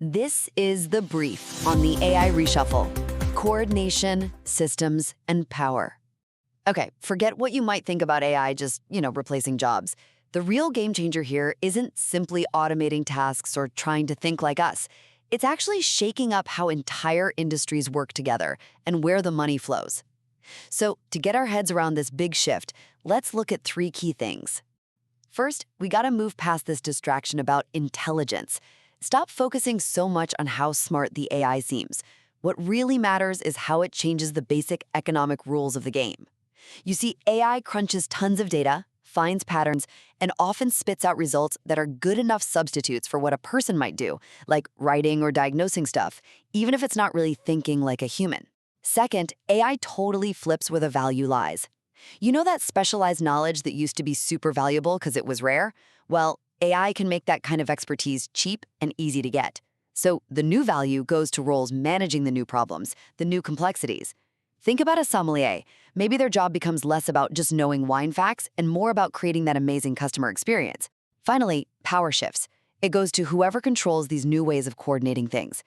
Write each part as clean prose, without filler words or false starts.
This is The Brief on the AI Reshuffle. Coordination, systems, and power. Okay, forget what you might think about AI just, replacing jobs. The real game changer here isn't simply automating tasks or trying to think like us. It's actually shaking up how entire industries work together and where the money flows. So, to get our heads around this big shift, let's look at three key things. First, we gotta move past this distraction about intelligence. Stop focusing so much on how smart the AI seems. What really matters is how it changes the basic economic rules of the game. You see, AI crunches tons of data, finds patterns, and often spits out results that are good enough substitutes for what a person might do, like writing or diagnosing stuff, even if it's not really thinking like a human. Second, AI totally flips where the value lies. You know that specialized knowledge that used to be super valuable because it was rare? Well, AI can make that kind of expertise cheap and easy to get. So the new value goes to roles managing the new problems, the new complexities. Think about a sommelier. Maybe their job becomes less about just knowing wine facts and more about creating that amazing customer experience. Finally, power shifts. It goes to whoever controls these new ways of coordinating things.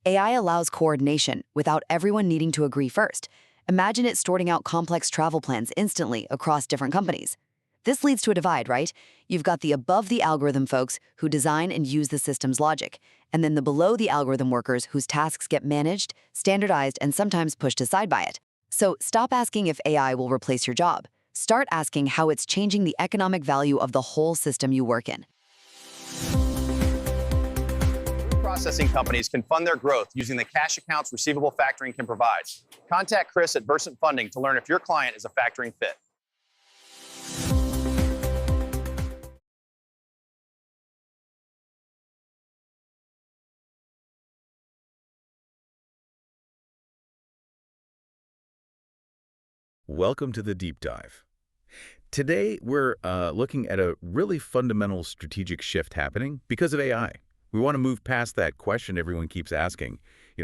AI allows coordination without everyone needing to agree first. Imagine it sorting out complex travel plans instantly across different companies. This leads to a divide, right? You've got the above-the-algorithm folks who design and use the system's logic, and then the below-the-algorithm workers whose tasks get managed, standardized, and sometimes pushed aside by it. So stop asking if AI will replace your job. Start asking how it's changing the economic value of the whole system you work in. Processing companies can fund their growth using the cash accounts receivable factoring can provide. Contact Chris at Versant Funding to learn if your client is a factoring fit. Welcome to the Deep Dive. Today, we're looking at a really fundamental strategic shift happening because of AI. We want to move past that question everyone keeps asking,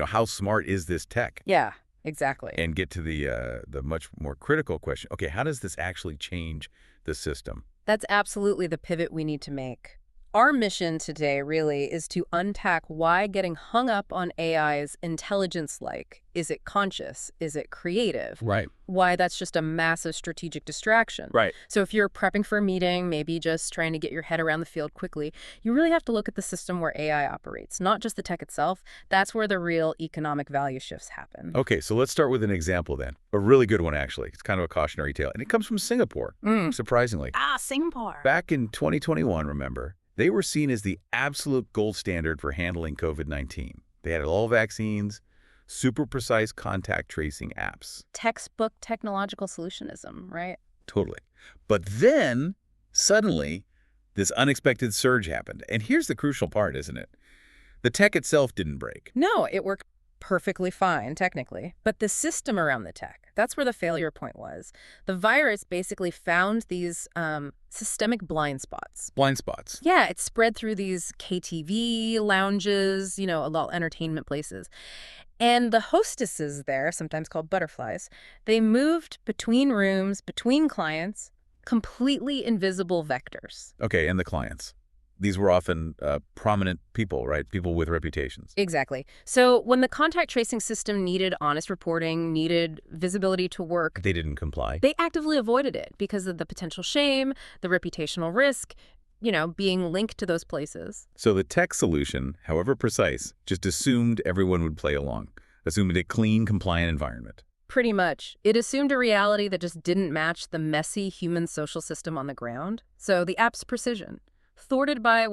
how smart is this tech? Yeah, exactly. And get to the much more critical question, okay, how does this actually change the system? That's absolutely the pivot we need to make. Our mission today really is to unpack why getting hung up on AI's intelligence-like. Is it conscious? Is it creative? Right. Why that's just a massive strategic distraction. Right. So if you're prepping for a meeting, maybe just trying to get your head around the field quickly, you really have to look at the system where AI operates, not just the tech itself. That's where the real economic value shifts happen. Okay, so let's start with an example then. A really good one, actually. It's kind of a cautionary tale, and it comes from Singapore, surprisingly. Singapore. Back in 2021, remember, they were seen as the absolute gold standard for handling COVID-19. They had all vaccines, super precise contact tracing apps. Textbook technological solutionism, right? Totally. But then, suddenly, this unexpected surge happened. And here's the crucial part, isn't it? The tech itself didn't break. No, it worked perfectly fine, technically. But the system around the tech, that's where the failure point was. The virus basically found these systemic blind spots. Blind spots. Yeah, it spread through these KTV lounges, a lot of entertainment places. And the hostesses there, sometimes called butterflies, they moved between rooms, between clients, completely invisible vectors. Okay, and the clients. These were often prominent people, right? People with reputations. Exactly. So when the contact tracing system needed honest reporting, needed visibility to work, They didn't comply. they actively avoided it because of the potential shame, the reputational risk, being linked to those places. So the tech solution, however precise, just assumed everyone would play along, assumed a clean, compliant environment. Pretty much. It assumed a reality that just didn't match the messy human social system on the ground. So the app's precision, thwarted by,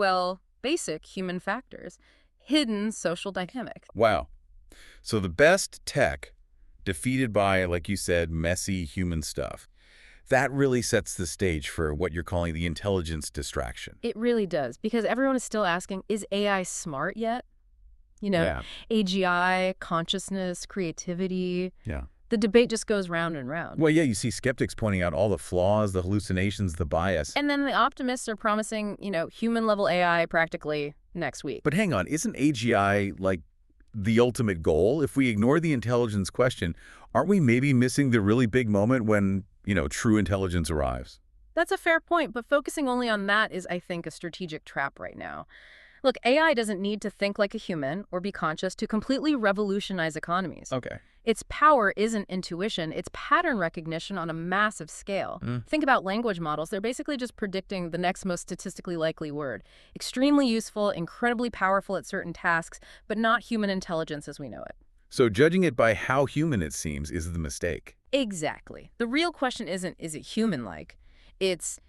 basic human factors, hidden social dynamics. Wow. So the best tech defeated by, like you said, messy human stuff. That really sets the stage for what you're calling the intelligence distraction. It really does, because everyone is still asking, is AI smart yet? Yeah. AGI, consciousness, creativity. Yeah. The debate just goes round and round. Well, yeah, you see skeptics pointing out all the flaws, the hallucinations, the bias. And then the optimists are promising, human-level AI practically next week. But hang on, isn't AGI like the ultimate goal? If we ignore the intelligence question, aren't we maybe missing the really big moment when, true intelligence arrives? That's a fair point, but focusing only on that is, I think, a strategic trap right now. Look, AI doesn't need to think like a human or be conscious to completely revolutionize economies. Okay. Its power isn't intuition, it's pattern recognition on a massive scale. Think about language models. They're basically just predicting the next most statistically likely word. Extremely useful, incredibly powerful at certain tasks, but not human intelligence as we know it. So judging it by how human it seems is the mistake. Exactly. The real question isn't, is it human-like? It's,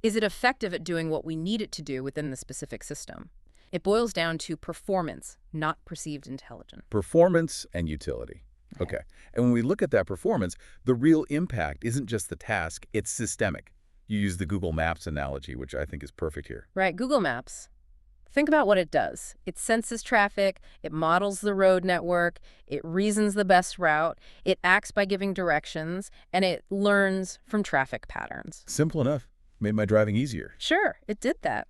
is it effective at doing what we need it to do within the specific system? It boils down to performance, not perceived intelligence. Performance and utility. Okay. And when we look at that performance, the real impact isn't just the task, it's systemic. You use the Google Maps analogy, which I think is perfect here. Right, Google Maps. Think about what it does. It senses traffic, it models the road network, it reasons the best route, it acts by giving directions, and it learns from traffic patterns. Simple enough. Made my driving easier. Sure, it did that.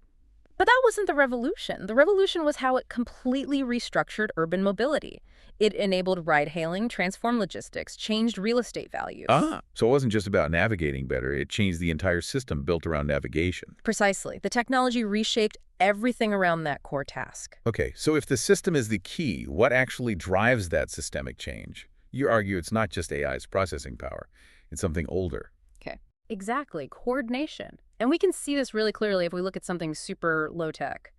But that wasn't the revolution. The revolution was how it completely restructured urban mobility. It enabled ride-hailing, transformed logistics, changed real estate values. So it wasn't just about navigating better. It changed the entire system built around navigation. Precisely. The technology reshaped everything around that core task. Okay, so if the system is the key, what actually drives that systemic change? You argue it's not just AI's processing power. It's something older. Okay. Exactly. Coordination. And we can see this really clearly if we look at something super low-tech.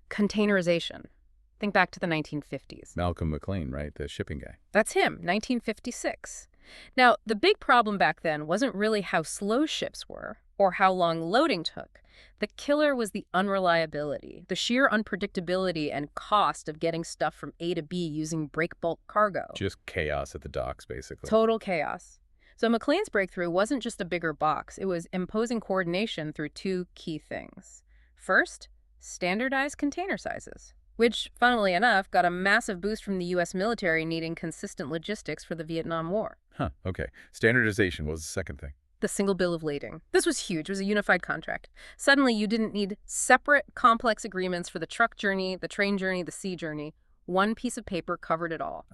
Containerization. Think back to the 1950s. Malcolm McLean, right? The shipping guy. That's him, 1956. Now, the big problem back then wasn't really how slow ships were or how long loading took. The killer was the unreliability, the sheer unpredictability and cost of getting stuff from A to B using break bulk cargo. Just chaos at the docks, basically. Total chaos. So McLean's breakthrough wasn't just a bigger box. It was imposing coordination through two key things. First, standardized container sizes, which, funnily enough, got a massive boost from the U.S. military needing consistent logistics for the Vietnam War. Okay. Standardization was the second thing. The single bill of lading. This was huge. It was a unified contract. Suddenly, you didn't need separate, complex agreements for the truck journey, the train journey, the sea journey. One piece of paper covered it all.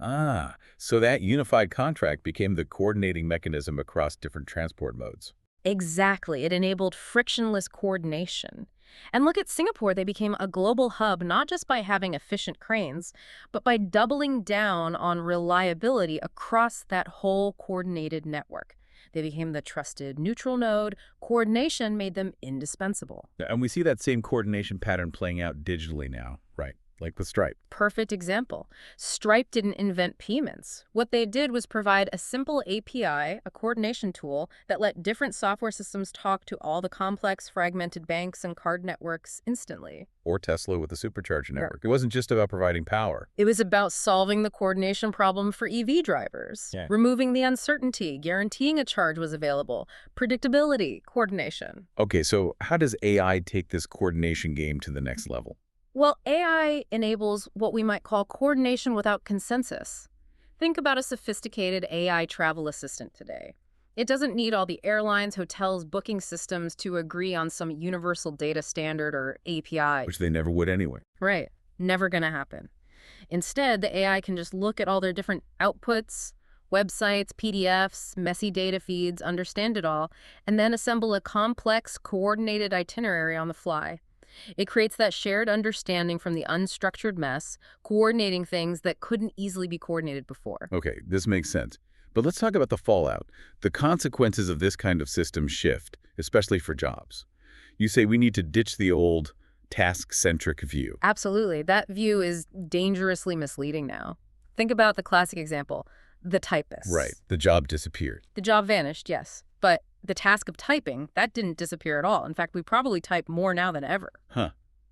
So that unified contract became the coordinating mechanism across different transport modes. Exactly. It enabled frictionless coordination. And look at Singapore. They became a global hub not just by having efficient cranes, but by doubling down on reliability across that whole coordinated network. They became the trusted neutral node. Coordination made them indispensable. And we see that same coordination pattern playing out digitally now, right? Like with Stripe. Perfect example. Stripe didn't invent payments. What they did was provide a simple API, a coordination tool, that let different software systems talk to all the complex, fragmented banks and card networks instantly. Or Tesla with the supercharger network. It wasn't just about providing power. It was about solving the coordination problem for EV drivers, removing the uncertainty, guaranteeing a charge was available, predictability, coordination. Okay, so how does AI take this coordination game to the next level? Well, AI enables what we might call coordination without consensus. Think about a sophisticated AI travel assistant today. It doesn't need all the airlines, hotels, booking systems to agree on some universal data standard or API. Which they never would anyway. Right. Never gonna happen. Instead, the AI can just look at all their different outputs, websites, PDFs, messy data feeds, understand it all, and then assemble a complex, coordinated itinerary on the fly. It creates that shared understanding from the unstructured mess, coordinating things that couldn't easily be coordinated before. Okay, this makes sense. But let's talk about the fallout. The consequences of this kind of system shift, especially for jobs. You say we need to ditch the old task-centric view. Absolutely. That view is dangerously misleading now. Think about the classic example, the typist. Right. The job disappeared. The job vanished, yes. But the task of typing, that didn't disappear at all. In fact, we probably type more now than ever.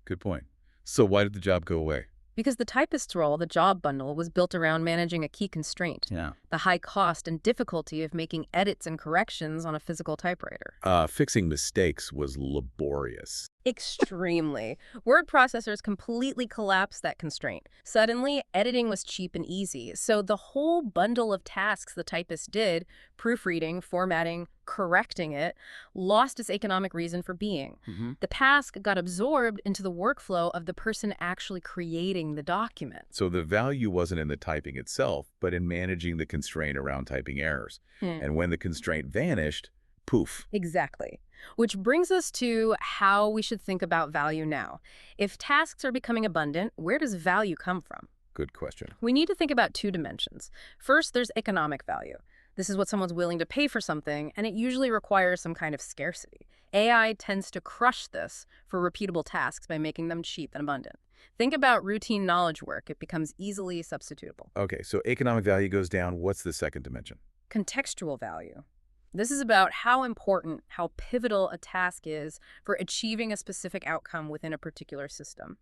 Good point. So why did the job go away? Because the typist's role, the job bundle, was built around managing a key constraint. The high cost and difficulty of making edits and corrections on a physical typewriter. Fixing mistakes was laborious. Extremely. Word processors completely collapsed that constraint. Suddenly, editing was cheap and easy. So the whole bundle of tasks the typist did, proofreading, formatting, correcting it, lost its economic reason for being. The task got absorbed into the workflow of the person actually creating the document. So the value wasn't in the typing itself, but in managing the constraint around typing errors. And when the constraint vanished, poof. Exactly. Which brings us to how we should think about value now. If tasks are becoming abundant, where does value come from? Good question. We need to think about two dimensions. First, there's economic value. This is what someone's willing to pay for something, and it usually requires some kind of scarcity. AI tends to crush this for repeatable tasks by making them cheap and abundant. Think about routine knowledge work. It becomes easily substitutable. Okay, so economic value goes down. What's the second dimension? Contextual value. This is about how important, how pivotal a task is for achieving a specific outcome within a particular system.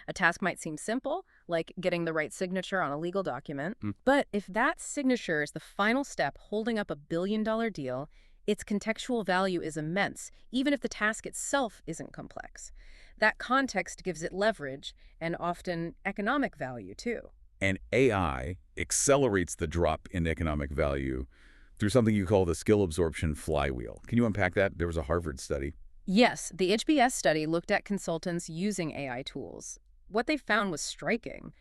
A task might seem simple, like getting the right signature on a legal document, but if that signature is the final step holding up a billion-dollar deal, its contextual value is immense, even if the task itself isn't complex. That context gives it leverage and often economic value, too. And AI accelerates the drop in economic value through something you call the skill absorption flywheel. Can you unpack that? There was a Harvard study. Yes, the HBS study looked at consultants using AI tools. What they found was striking.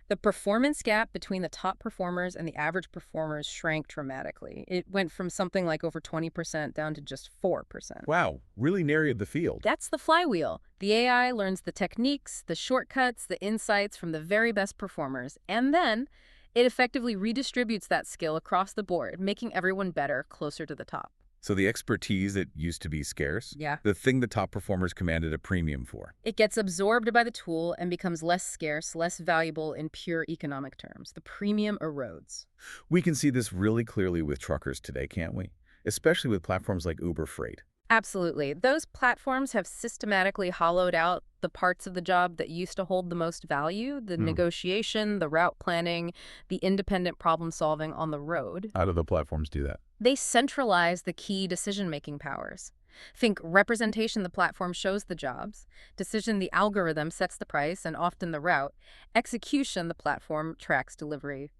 The performance gap between the top performers and the average performers shrank dramatically. It went from something like over 20% down to just 4%. Wow, really narrowed the field. That's the flywheel. The AI learns the techniques, the shortcuts, the insights from the very best performers, and then it effectively redistributes that skill across the board, making everyone better, closer to the top. So the expertise that used to be scarce, Yeah. the thing the top performers commanded a premium for. It gets absorbed by the tool and becomes less scarce, less valuable in pure economic terms. The premium erodes. We can see this really clearly with truckers today, can't we? Especially with platforms like Uber Freight. Absolutely. Those platforms have systematically hollowed out the parts of the job that used to hold the most value, the negotiation, the route planning, the independent problem solving on the road. How do the platforms do that? They centralize the key decision-making powers. Think representation, the platform shows the jobs. Decision, the algorithm sets the price and often the route. Execution, the platform tracks delivery.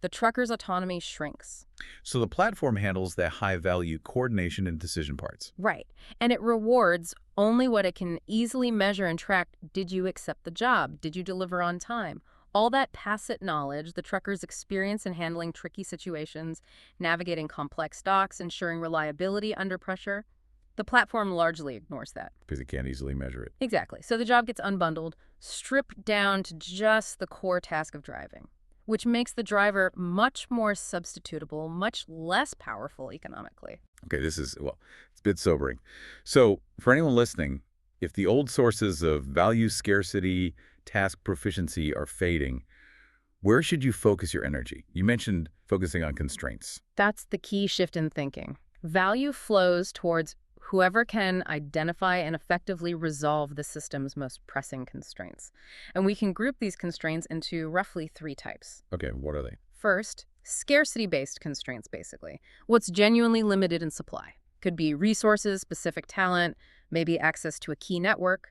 The trucker's autonomy shrinks. So the platform handles the high-value coordination and decision parts. Right. And it rewards only what it can easily measure and track. Did you accept the job? Did you deliver on time? All that tacit knowledge, the trucker's experience in handling tricky situations, navigating complex docks, ensuring reliability under pressure, the platform largely ignores that. Because it can't easily measure it. Exactly. So the job gets unbundled, stripped down to just the core task of driving, which makes the driver much more substitutable, much less powerful economically. Okay, this is, well, it's a bit sobering. So for anyone listening, if the old sources of value scarcity, task proficiency are fading, where should you focus your energy? You mentioned focusing on constraints. That's the key shift in thinking. Value flows towards whoever can identify and effectively resolve the system's most pressing constraints. And we can group these constraints into roughly 3 types. Okay, what are they? First, scarcity-based constraints, basically. What's genuinely limited in supply. Could be resources, specific talent, maybe access to a key network.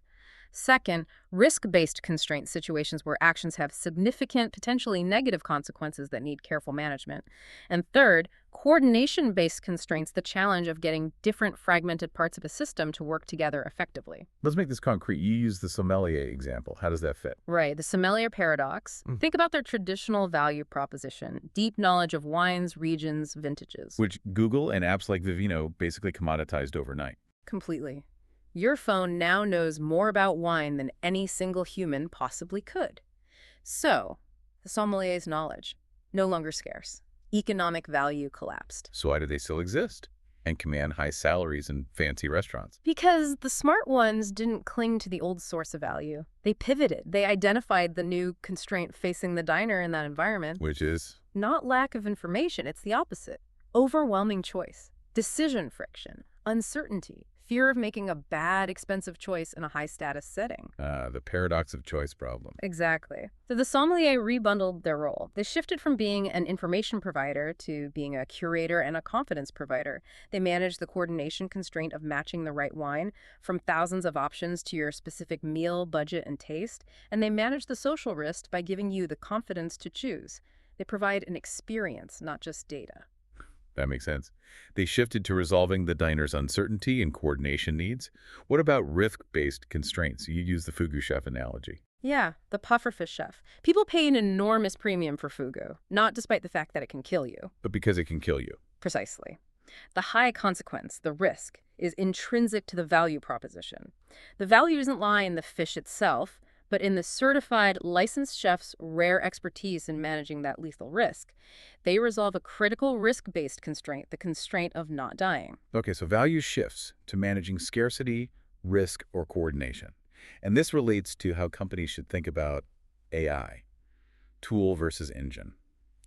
Second, risk-based constraint situations where actions have significant, potentially negative consequences that need careful management. And third, coordination-based constraints, the challenge of getting different fragmented parts of a system to work together effectively. Let's make this concrete. You use the sommelier example. How does that fit? Right, the sommelier paradox. Think about their traditional value proposition, deep knowledge of wines, regions, vintages. Which Google and apps like Vivino basically commoditized overnight. Completely. Your phone now knows more about wine than any single human possibly could. So, the sommelier's knowledge, no longer scarce. Economic value collapsed. So why do they still exist and command high salaries in fancy restaurants? Because the smart ones didn't cling to the old source of value. They pivoted. They identified the new constraint facing the diner in that environment. Which is? Not lack of information, it's the opposite. Overwhelming choice, decision friction, uncertainty, fear of making a bad, expensive choice in a high-status setting. The paradox of choice problem. Exactly. So the sommelier rebundled their role. They shifted from being an information provider to being a curator and a confidence provider. They managed the coordination constraint of matching the right wine from thousands of options to your specific meal, budget, and taste. And they managed the social risk by giving you the confidence to choose. They provide an experience, not just data. That makes sense. They shifted to resolving the diner's uncertainty and coordination needs. What about risk-based constraints? You use the fugu chef analogy. Yeah, the pufferfish chef. People pay an enormous premium for fugu, not despite the fact that it can kill you. But because it can kill you. Precisely. The high consequence, the risk, is intrinsic to the value proposition. The value doesn't lie in the fish itself, but in the certified licensed chef's rare expertise in managing that lethal risk. They resolve a critical risk-based constraint, the constraint of not dying. Okay, so value shifts to managing scarcity, risk, or coordination. And this relates to how companies should think about AI, tool versus engine.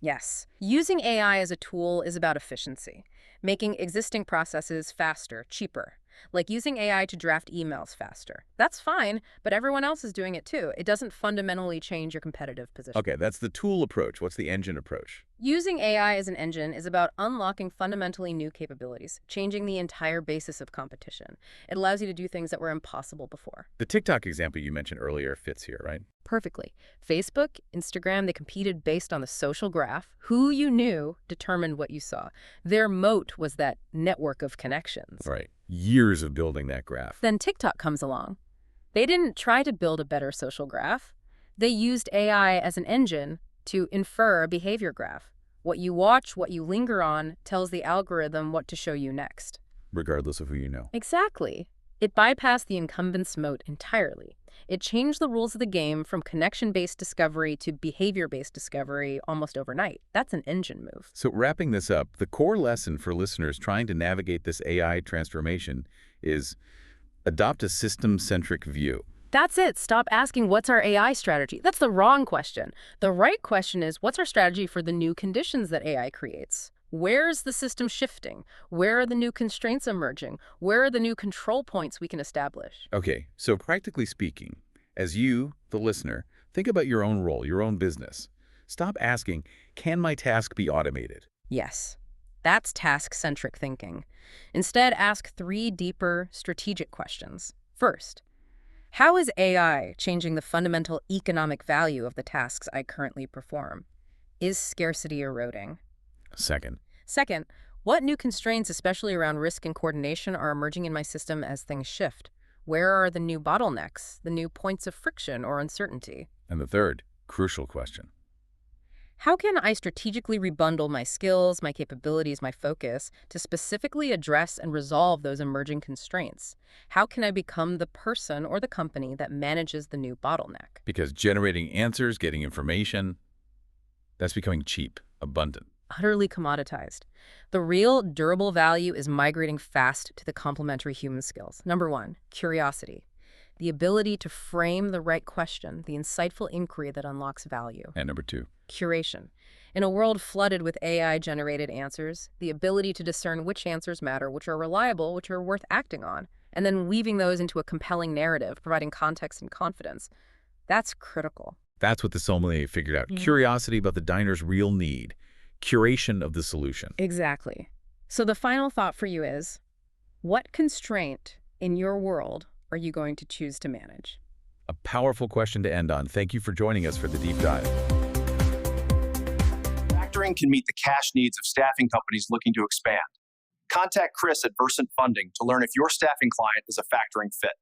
Yes. Using AI as a tool is about efficiency, making existing processes faster, cheaper. Like using AI to draft emails faster. That's fine, but everyone else is doing it too. It doesn't fundamentally change your competitive position. Okay, that's the tool approach. What's the engine approach? Using AI as an engine is about unlocking fundamentally new capabilities, changing the entire basis of competition. It allows you to do things that were impossible before. The TikTok example you mentioned earlier fits here, right? Perfectly. Facebook, Instagram, they competed based on the social graph. Who you knew determined what you saw. Their moat was that network of connections. Right. Years of building that graph. Then TikTok comes along. They didn't try to build a better social graph. They used AI as an engine to infer a behavior graph. What you watch, what you linger on, tells the algorithm what to show you next. Regardless of who you know. Exactly. It bypassed the incumbent's moat entirely. It changed the rules of the game from connection-based discovery to behavior-based discovery almost overnight. That's an engine move. So wrapping this up, the core lesson for listeners trying to navigate this AI transformation is adopt a system-centric view. That's it. Stop asking, what's our AI strategy? That's the wrong question. The right question is, what's our strategy for the new conditions that AI creates? Where's the system shifting? Where are the new constraints emerging? Where are the new control points we can establish? Okay, so practically speaking, as you, the listener, think about your own role, your own business. Stop asking, can my task be automated? Yes, that's task-centric thinking. Instead, ask 3 deeper, strategic questions. First, how is AI changing the fundamental economic value of the tasks I currently perform? Is scarcity eroding? Second, what new constraints, especially around risk and coordination, are emerging in my system as things shift? Where are the new bottlenecks, the new points of friction or uncertainty? and the third, crucial question. How can I strategically rebundle my skills, my capabilities, my focus to specifically address and resolve those emerging constraints? How can I become the person or the company that manages the new bottleneck? Because generating answers, getting information, that's becoming cheap, abundant. Utterly commoditized. The real durable value is migrating fast to the complementary human skills. Number 1, curiosity. The ability to frame the right question, the insightful inquiry that unlocks value. And number 2, Curation. In a world flooded with AI-generated answers, the ability to discern which answers matter, which are reliable, which are worth acting on, and then weaving those into a compelling narrative, providing context and confidence. That's critical. that's what the sommelier figured out. Curiosity about the diner's real need. Curation of the solution. Exactly. So the final thought for you is, what constraint in your world are you going to choose to manage? A powerful question to end on. Thank you for joining us for the deep dive. Factoring can meet the cash needs of staffing companies looking to expand. Contact Chris at Versant Funding to learn if your staffing client is a factoring fit.